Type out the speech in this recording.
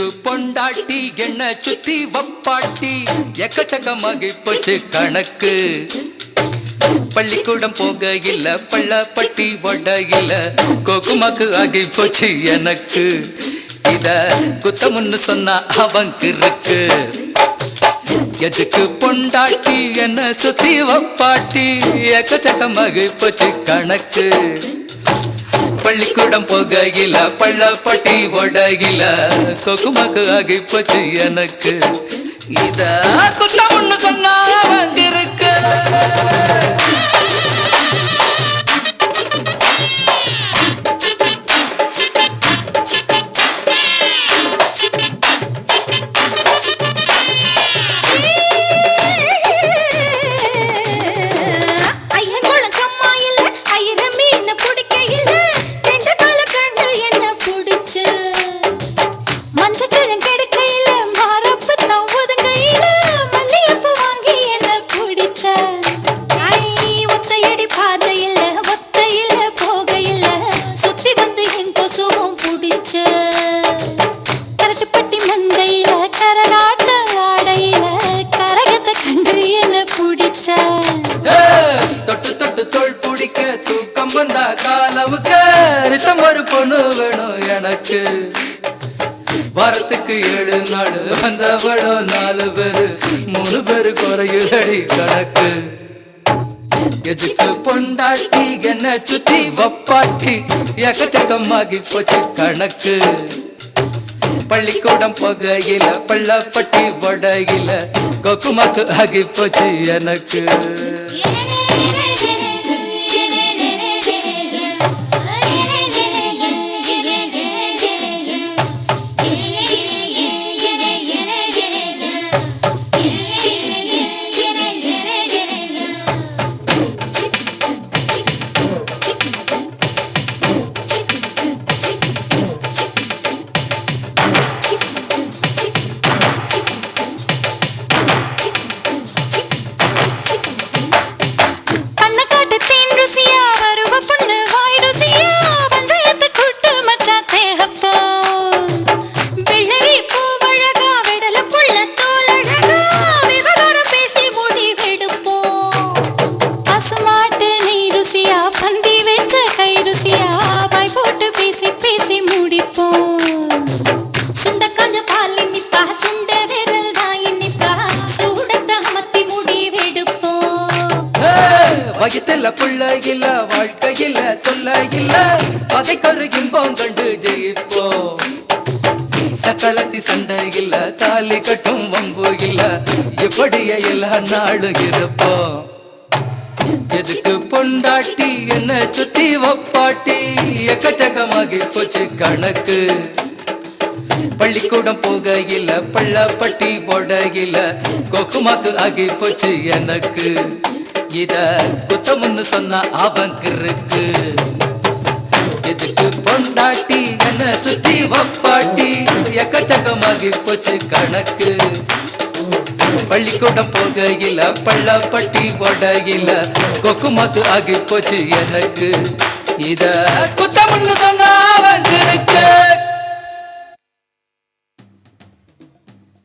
எதுக்கு பொண்டாட்டி என்ன சுத்தி வப்பாட்டி எக்கச்சக்கமாகி போச்சு கணக்கு பள்ளிக்கூடம் போக இல்ல பள்ளப்பட்டி வட இல்ல கோகுமாக்கு ஆகி போச்சு எனக்கு இத குத்தமுன்னு சொன்னா அவங்க இருக்கு எதுக்கு பொண்டாட்டி என்ன சுத்தி வப்பாட்டி எக்கச்சக்கமாகி போச்சு கணக்கு பள்ளிக்கூடம் போகையில பள்ளப்பட்டி ஒடகில கொகுமாக்கு ஆகி போச்சு எனக்கு இத குத்தமுன்னு சொன்னா வந்திருக்கு ஒரு பொண்ணு வேணும் எனக்கு வாரத்துக்கு 7 நாள் வந்தவளோ 4 பேரு 3 பேரு குறையுதடி கணக்கு எதுக்கு பொண்டாட்டி என்ன சுத்தி வப்பாட்டி எக்கச்சக்கமாகி போச்சு கணக்கு பள்ளிக்கூடம் போகையில பள்ளப்பட்டி வடகில கொக்குமாக்கு ஆகி போச்சு எனக்கு வயத்துல புள்ள இல்ல வாழ்க்கையில சொல்ல இல்ல பகைக்கொரு இன்பம் கண்டு ஜெயிப்போம் சக்களத்தி சண்டை இல்ல தாலி கட்டும் வம்பு இல்ல எப்படிய எல்லா நாடு இருப்போம் எதுக்கு பொண்டாட்டி என்ன சுத்தி வப்பாட்டி எக்கச்சக்கமாகி போச்சு கணக்கு பள்ளிக்கூடம் போகையில பள்ளப்பட்டி போடையில கொக்குமாக்கு ஆகி போச்சு எனக்கு இத குத்தமுன்னு சொன்னா அவங்க இருக்கு எதுக்கு பொண்டாட்டி என்ன சுத்தி வப்பாட்டி எக்கச்சக்கமாகி போச்சு கணக்கு பள்ளிக்கூடம் போகையில பள்ளப்பட்டி வடகில கொக்குமாக்கு ஆகி போச்சு எனக்கு இத குத்தமுன்னு சொன்னா அவங்க இருக்கு